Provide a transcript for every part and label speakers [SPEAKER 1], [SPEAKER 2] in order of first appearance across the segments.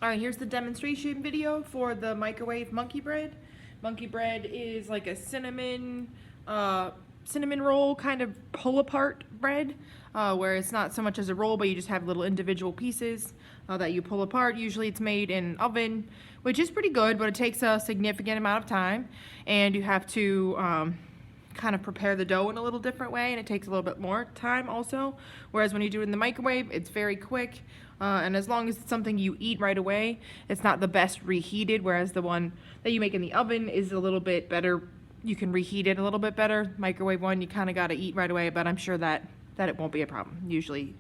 [SPEAKER 1] All right, here's the demonstration video for the microwave monkey bread. Monkey bread is like a cinnamon roll kind of pull apart bread, where it's not so much as a roll, but you just have little individual pieces that you pull apart. Usually it's made in an oven, which is pretty good, but it takes a significant amount of time, and you have to kind of prepare the dough in a little different way, and it takes a little bit more time also. Whereas when you do it in the microwave, it's very quick, and as long as it's something you eat right away, it's not the best reheated, whereas the one that you make in the oven is a little bit better. You can reheat it a little bit better. Microwave one, you kind of got to eat right away, but I'm sure that it won't be a problem. Usually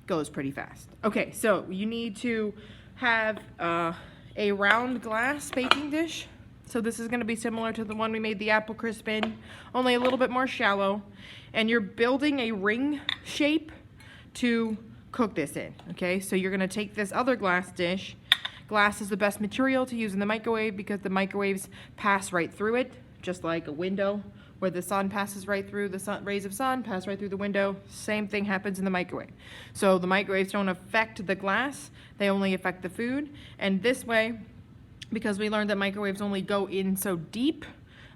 [SPEAKER 1] goes pretty fast. Okay, so you need to have a round glass baking dish. So this is going to be similar to the one we made the apple crisp in, only a little bit more shallow. And you're building a ring shape to cook this in, okay? So you're going to take this other glass dish. Glass is the best material to use in the microwave because the microwaves pass right through it, just like a window where the sun passes right through, the rays of sun pass right through the window. Same thing happens in the microwave. So the microwaves don't affect the glass, they only affect the food. And this way, because we learned that microwaves only go in so deep,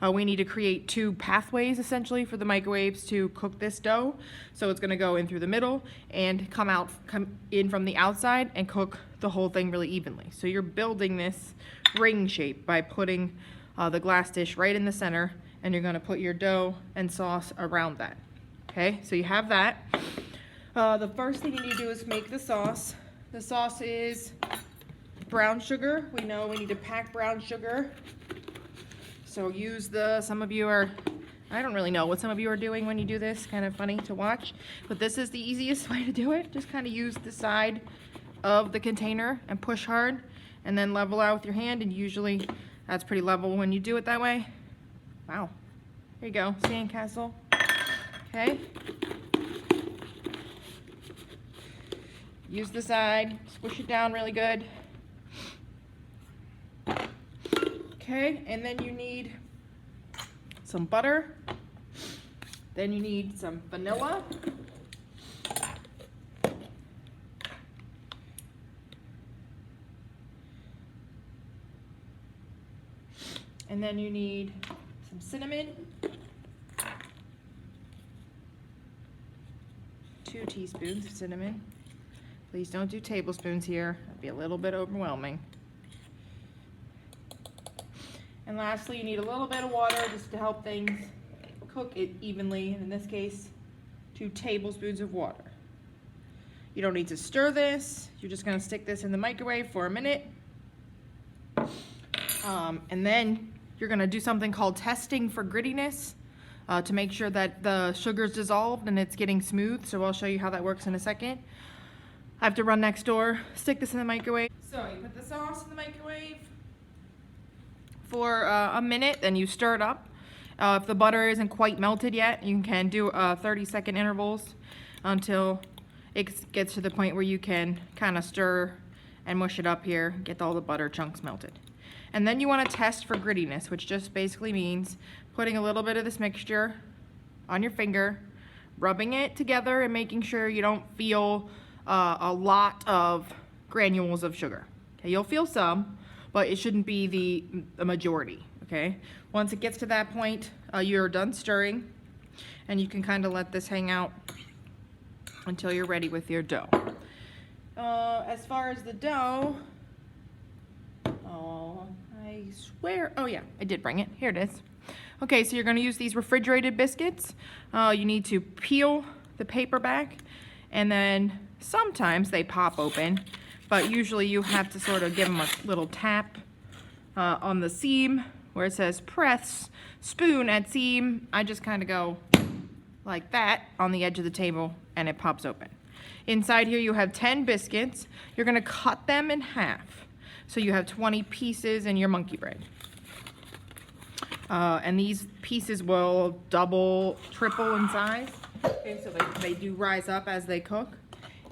[SPEAKER 1] we need to create two pathways essentially for the microwaves to cook this dough. So it's going to go in through the middle and come in from the outside and cook the whole thing really evenly. So you're building this ring shape by putting the glass dish right in the center, and you're going to put your dough and sauce around that. Okay, so you have that. The first thing you need to do is make the sauce. The sauce is brown sugar. We know we need to pack brown sugar. So use some of you are, I don't really know what some of you are doing when you do this, kind of funny to watch, but this is the easiest way to do it. Just kind of use the side of the container and push hard, and then level out with your hand, and usually that's pretty level when you do it that way. Wow, there you go, sandcastle. Okay. Use the side, squish it down really good. Okay, and then you need some butter. Then you need some vanilla. And then you need some cinnamon. 2 teaspoons of cinnamon. Please don't do tablespoons here. That'd be a little bit overwhelming. And lastly, you need a little bit of water just to help things cook it evenly. And in this case, 2 tablespoons of water. You don't need to stir this. You're just gonna stick this in the microwave for a minute. And then you're gonna do something called testing for grittiness to make sure that the sugar's dissolved and it's getting smooth. So I'll show you how that works in a second. I have to run next door, stick this in the microwave. So you put the sauce in the microwave for a minute, then you stir it up. If the butter isn't quite melted yet, you can do 30-second intervals until it gets to the point where you can kind of stir and mush it up here, get all the butter chunks melted. And then you want to test for grittiness, which just basically means putting a little bit of this mixture on your finger, rubbing it together, and making sure you don't feel a lot of granules of sugar. Okay, you'll feel some, but it shouldn't be the majority, okay? Once it gets to that point, you're done stirring, and you can kind of let this hang out until you're ready with your dough. As far as the dough, I swear, oh yeah, I did bring it. Here it is. Okay, so you're gonna use these refrigerated biscuits. You need to peel the paper back, and then sometimes they pop open, but usually you have to sort of give them a little tap on the seam where it says press spoon at seam. I just kind of go like that on the edge of the table, and it pops open. Inside here you have 10 biscuits. You're gonna cut them in half. So you have 20 pieces in your monkey bread. And these pieces will double, triple in size. Okay, so they do rise up as they cook.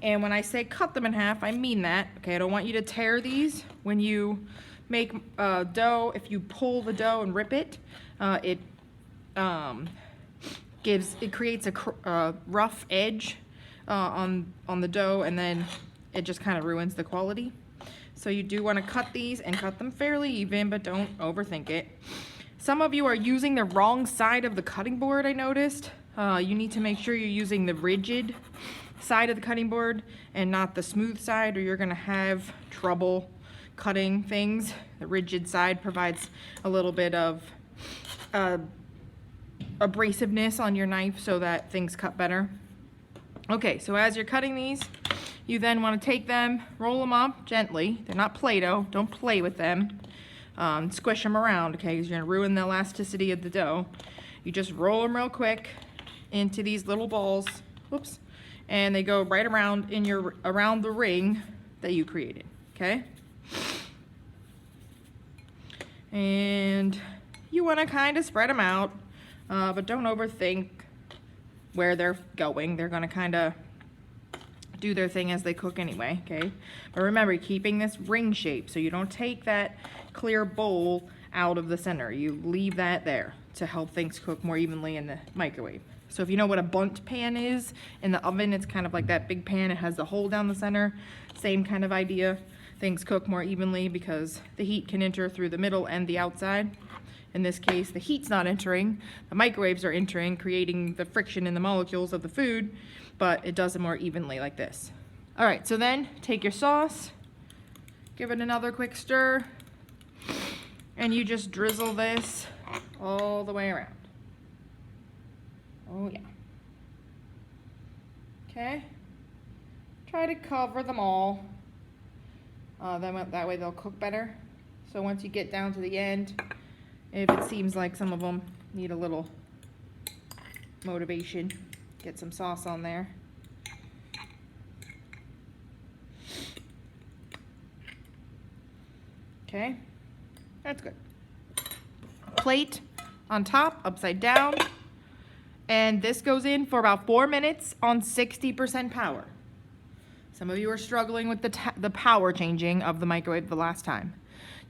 [SPEAKER 1] And when I say cut them in half, I mean that. Okay, I don't want you to tear these. When you make dough, if you pull the dough and rip it, it creates a rough edge on the dough, and then it just kind of ruins the quality. So you do want to cut these and cut them fairly even, but don't overthink it. Some of you are using the wrong side of the cutting board, I noticed. You need to make sure you're using the rigid side of the cutting board and not the smooth side, or you're going to have trouble cutting things. The rigid side provides a little bit of abrasiveness on your knife so that things cut better. Okay, so as you're cutting these, you then want to take them, roll them up gently. They're not Play-Doh. Don't play with them. Squish them around, okay, because you're going to ruin the elasticity of the dough. You just roll them real quick into these little balls. Whoops. And they go right around around the ring that you created, okay? And you want to kind of spread them out, but don't overthink where they're going. They're going to kind of do their thing as they cook anyway, okay? But remember, keeping this ring shape, so you don't take that clear bowl out of the center. You leave that there to help things cook more evenly in the microwave. So if you know what a bundt pan is, in the oven, it's kind of like that big pan. It has the hole down the center. Same kind of idea. Things cook more evenly because the heat can enter through the middle and the outside. In this case, the heat's not entering. The microwaves are entering, creating the friction in the molecules of the food, but it does it more evenly like this. All right, so then take your sauce, give it another quick stir, and you just drizzle this all the way around. Oh yeah. Okay. Try to cover them all. That way they'll cook better. So once you get down to the end, if it seems like some of them need a little motivation, get some sauce on there. Okay, that's good. Plate on top, upside down. And this goes in for about 4 minutes on 60% power. Some of you are struggling with the power changing of the microwave the last time.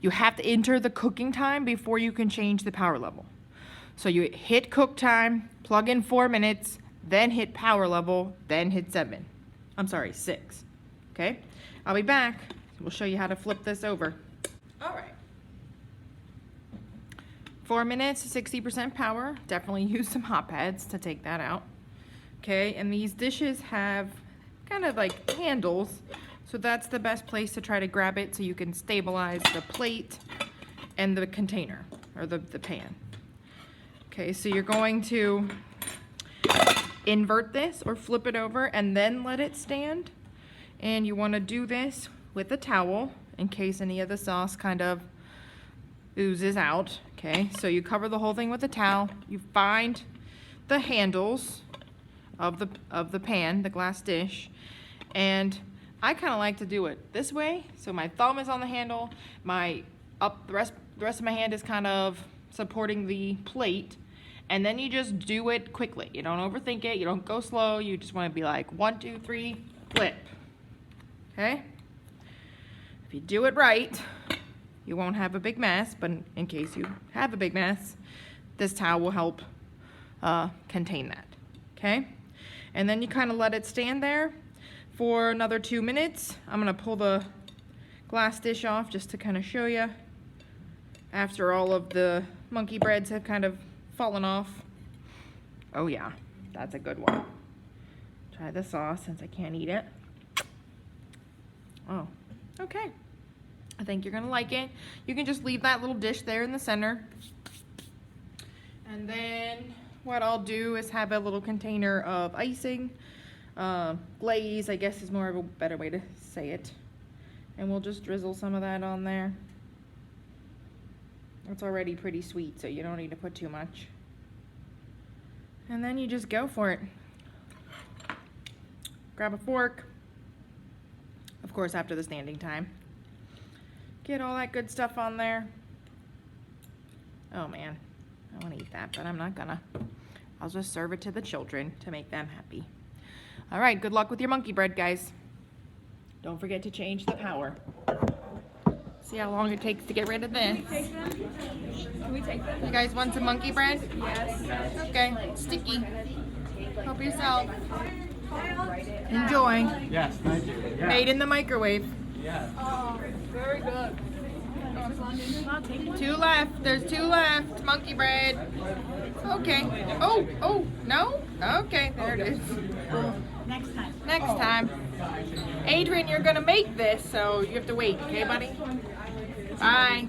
[SPEAKER 1] You have to enter the cooking time before you can change the power level. So you hit cook time, plug in 4 minutes, then hit power level, then hit 6. Okay? I'll be back. We'll show you how to flip this over. All right. 4 minutes, 60% power. Definitely use some hot pads to take that out. Okay, and these dishes have kind of like handles, so that's the best place to try to grab it so you can stabilize the plate and the container, or the pan. Okay, so you're going to invert this or flip it over and then let it stand. And you want to do this with a towel in case any of the sauce kind of oozes out. Okay, so you cover the whole thing with a towel. You find the handles of the pan, the glass dish, and I kind of like to do it this way. So my thumb is on the handle, the rest of my hand is kind of supporting the plate, and then you just do it quickly. You don't overthink it. You don't go slow. You just want to be like 1, 2, 3, flip. Okay. If you do it right, you won't have a big mess, but in case you have a big mess, this towel will help contain that, okay? And then you kind of let it stand there for another 2 minutes. I'm gonna pull the glass dish off just to kind of show you after all of the monkey breads have kind of fallen off. Oh yeah, that's a good one. Try the sauce since I can't eat it. Oh, okay. I think you're gonna like it. You can just leave that little dish there in the center. And then what I'll do is have a little container of icing. Glaze, I guess, is more of a better way to say it. And we'll just drizzle some of that on there. It's already pretty sweet, so you don't need to put too much. And then you just go for it. Grab a fork. Of course, after the standing time. Get all that good stuff on there. Oh man, I want to eat that, but I'm not gonna. I'll just serve it to the children to make them happy. All right, good luck with your monkey bread, guys. Don't forget to change the power. See how long it takes to get rid of this.
[SPEAKER 2] Can we take them?
[SPEAKER 1] You guys want some monkey bread?
[SPEAKER 2] Yes.
[SPEAKER 1] Okay, it's sticky. Help yourself. Enjoy.
[SPEAKER 3] Yes, thank you. Yeah.
[SPEAKER 1] Made in the microwave.
[SPEAKER 3] Yeah.
[SPEAKER 2] Oh, very good.
[SPEAKER 1] Two left. There's two left. Monkey bread. Okay. Oh, no? Okay, there it is.
[SPEAKER 3] Next time.
[SPEAKER 1] Next time. Adrian, you're gonna make this, so you have to wait, okay, buddy? Bye.